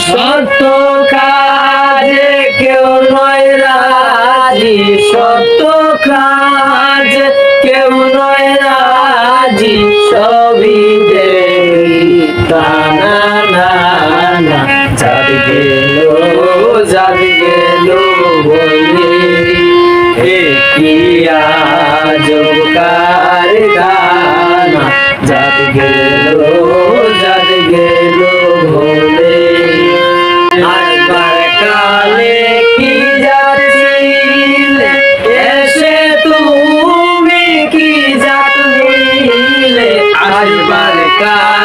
সত্য কাজে কেউ নয় রাজি, সত্য কাজে কেউ নয় রাজি, সবই দেখিতা না না না। যার গেল বলে হে কি আজব কারখানা, যার গেল বলে। আসবার কালে কি যাচ্ছিলে, এসে তুমি কি জাত নিলে, আসবার কালে